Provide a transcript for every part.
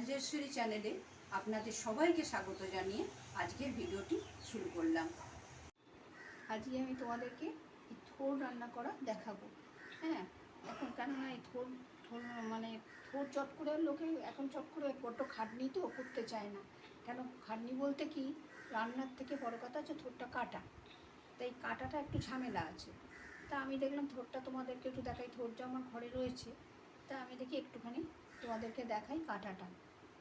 রাজেশ্বরী চ্যানেলে আপনাদের সবাইকে স্বাগত জানিয়ে আজকের ভিডিওটি শুরু করলাম। আজকে আমি তোমাদেরকে এই থোড় রান্না করা দেখাবো। হ্যাঁ, এখন কেননা এই থোড় মানে থোড় চট করে লোকে এখন চট করে বড্ড খাটনি তো করতে চায় না। কেন খাটনি বলতে কি, রান্নার থেকে বড় কথা হচ্ছে থোড়টা কাটা, তাই কাটাটা একটু ঝামেলা আছে। তা আমি দেখলাম থোড়টা তোমাদেরকে একটু দেখাই, থোড়টা আমার ঘরে রয়েছে, তা আমি দেখি একটুখানি তোমাদেরকে দেখাই কাটাটা।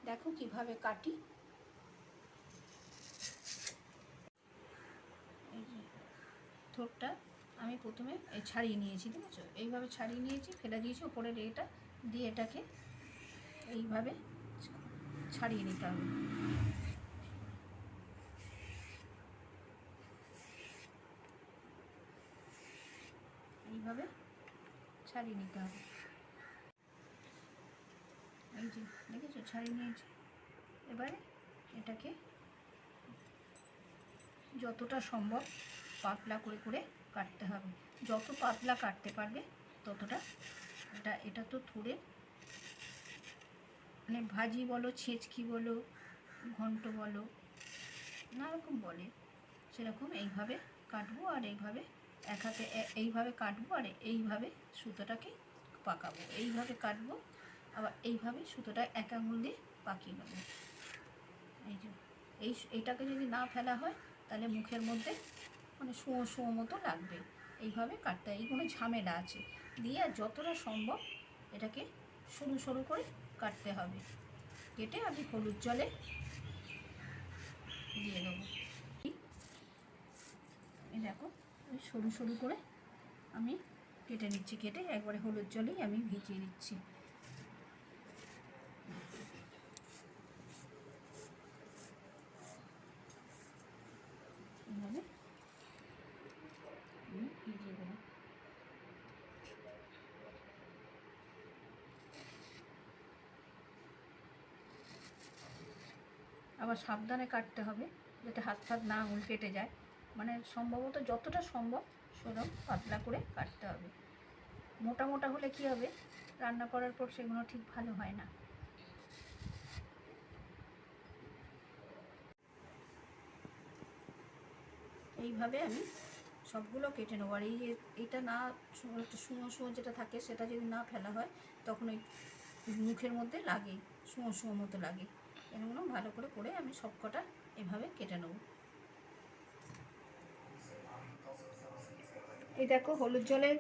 দেখো কিভাবে কাটি। এই যে থোড়টা আমি প্রথমে এই ছাড়িয়ে নিয়েছি, দেখেছো, এইভাবে ছাড়িয়ে নিয়েছি, ফেলে দিয়েছি ওপরের এটা দিয়ে, এটাকে এইভাবে ছাড়িয়ে নিতে হবে। এইভাবে ছাড়িয়ে নিতে হবে। এই যে দেখেছো ছাড়িয়ে নিয়েছি। এবারে এটাকে যতটা সম্ভব পাতলা করে করে কাটতে হবে। যত পাতলা কাটতে পারবে ততটা, এটা তো থোড়ে মানে ভাজি বলো, ছেঁচকি বলো, ঘন্ট বলো, নানারকম বলে, সেরকম এইভাবে কাটবো আর এইভাবে এক হাতে এইভাবে কাটবো আর এইভাবে সুতোটাকে পাকাবো। এইভাবে কাটবো আবার এইভাবে সুতোটা এক আঙুল দিয়ে পাকিয়ে নেবো। এই যে এইটাকে যদি না ফেলা হয় তাহলে মুখের মধ্যে মানে শুঁয়ো শুঁয়ো মতো লাগবে। এইভাবে কাটতে হয়, এইগুলো ঝামেলা আছে দিয়ে, আর যতটা সম্ভব এটাকে সরু সরু করে কাটতে হবে। কেটে আমি হলুদ জলে দিয়ে দেবো। এই দেখো আমি সরু সরু করে আমি কেটে নিচ্ছি, কেটে একবারে হলুদ জলেই আমি ভিজিয়ে নিচ্ছি। এইভাবে আমি ভিজিয়ে দেবো। আবার সাবধানে কাটতে হবে যাতে হাত ফাত না আঙুল কেটে যায়, মানে সম্ভবত যতটা সম্ভব সেরকম পাতলা করে কাটতে হবে। মোটা মোটা হলে কি হবে, রান্না করার পর সেগুলো ঠিক ভালো হয় না। এইভাবে আমি সবগুলো কেটে নেবো। আর এইটা না, একটু শুঁয়ো শুঁয়ো যেটা থাকে সেটা যদি না ফেলা হয় তখন ওই মুখের মধ্যে লাগে, শুঁয়ো শুঁয়ো মতো লাগে। এগুলো ভালো করে করে আমি সব কটা এভাবে কেটে নেব। এই দেখো হলুদ জলে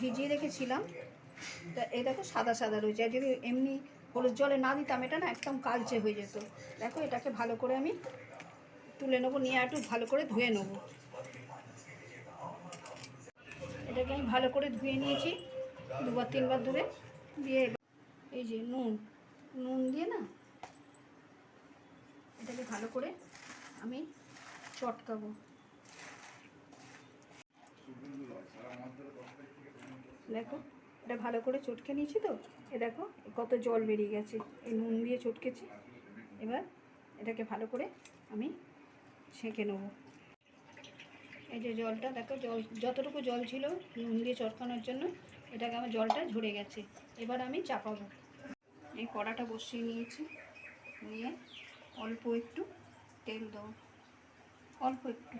ভিজিয়ে রেখেছিলাম, তা এই দেখো সাদা সাদা রয়েছে। আর যদি এমনি হলুদ জলে না দিতাম এটা না একদম কালচে হয়ে যেত। দেখো এটাকে ভালো করে আমি তুলে নেবো, নিয়ে একটু ভালো করে ধুয়ে নেবো। এটাকে আমি ভালো করে ধুয়ে নিয়েছি, দুবার তিনবার ধুয়ে দিয়ে এই যে নুন দিয়ে না এটাকে ভালো করে আমি চটকাবো। দেখো এটা ভালো করে চটকে নিয়েছি তো, এ দেখো কত জল বেরিয়ে গেছে, এই নুন দিয়ে চটকেছি। এবার এটাকে ভালো করে আমি ছেঁকে নেব। এই যে জলটা দেখো, জল যতটুকু জল ছিল নুন দিয়ে চটকানোর জন্য, এটাকে আমার জলটা ঝরে গেছে। এবার আমি চাপাবো। এই কড়াটা বসিয়ে নিয়েছি, নিয়ে অল্প একটু তেল দেবো, অল্প একটু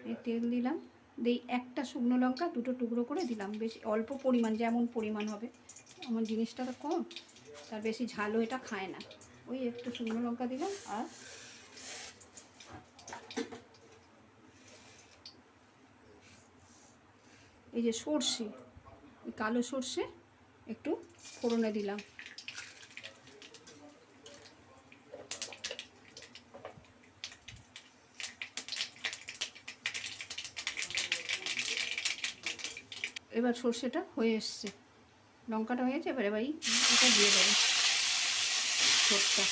এই তেল দিলাম, দিয়ে একটা শুকনো লঙ্কা দুটো টুকরো করে দিলাম, বেশি অল্প পরিমাণ, যেমন পরিমাণ হবে। আমার জিনিসটা তো কম, তার বেশি ঝালও এটা খায় না, ওই একটু শুকনো লঙ্কা দিলাম। আর এই যে সর্ষে, কালো সর্ষে একটু ফোড়নে দিলাম। এবার সর্ষেটা হয়ে এসছে, লঙ্কাটা হয়েছে, এবার এটা দিয়ে দেবো ছোটটা।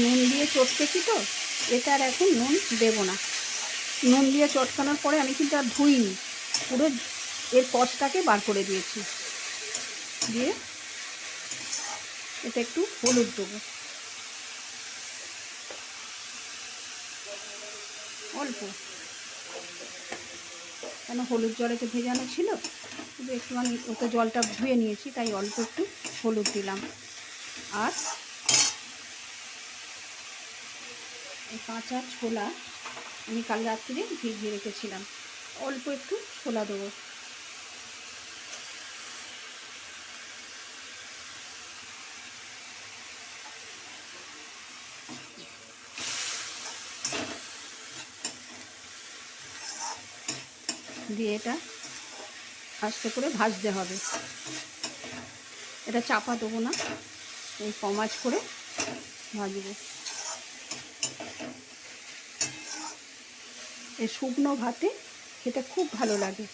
নুন দিয়ে চটকেছি তো, এটা আর এখন নুন দেবো না। নুন দিয়ে চটকানোর পরে আমি কিন্তু আর ধুইনি, পুরো এর কষটাকে বার করে দিয়েছি। দিয়ে এটা একটু হলুদ দেবো, অল্প। কেন হলুদ জলেতে ভেজানো ছিল, কিন্তু একটুখানি ওতে জলটা ধুয়ে নিয়েছি, তাই অল্প একটু হলুদ দিলাম। আর এই কাঁচা ছোলা আমি কাল রাত্রিরে ভিজিয়ে রেখেছিলাম, অল্প একটু ছোলা দেবো। দিয়ে এটা আস্তে করে ভাজতে হবে, এটা চাপা দেবো না, এই কম আঁচ করে ভাজবো। এই শুকনো ভাতে খেতে খুব ভালো লাগে।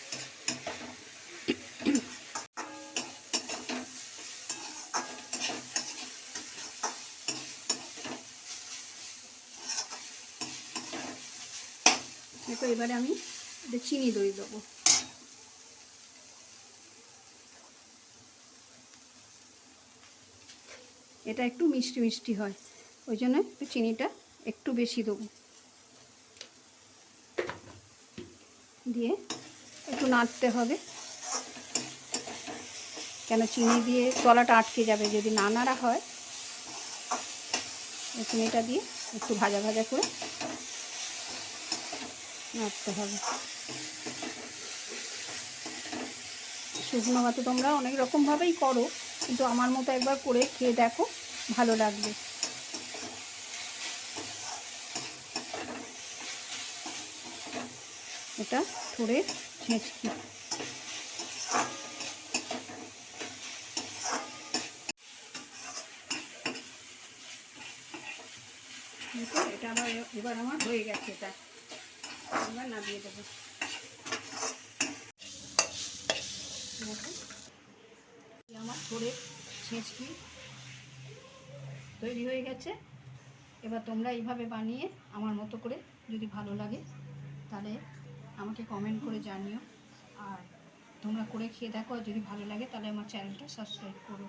তো এবারে আমি এটা চিনি দই দেবো। এটা একটু মিষ্টি মিষ্টি হয়, ওই জন্য একটু চিনিটা একটু বেশি দেবো। দিয়ে একটু নাড়তে হবে, কেন চিনি দিয়ে তলাটা আটকে যাবে যদি না নাড়া হয়। চিনিটা দিয়ে একটু ভাজা ভাজা করে নাড়তে হবে। শুকনো ভাতে তোমরা অনেক রকমভাবেই করো, কিন্তু আমার মতো একবার করে খেয়ে দেখো, ভালো লাগবে। এটা থোড়ের ছেঁচকি। এটা আবার এবার আমার হয়ে গেছে, এটা এবার নামিয়ে দেবো। আমার থোড়ের ছেঁচকি তৈরি হয়ে গেছে। এবার তোমরা এইভাবে বানিয়ে আমার মতো করে যদি ভালো লাগে তাহলে আমাকে কমেন্ট করে জানিও, আর তোমরা করে খেয়ে দেখো, আর যদি ভালো লাগে তাহলে আমার চ্যানেলটা সাবস্ক্রাইব করো।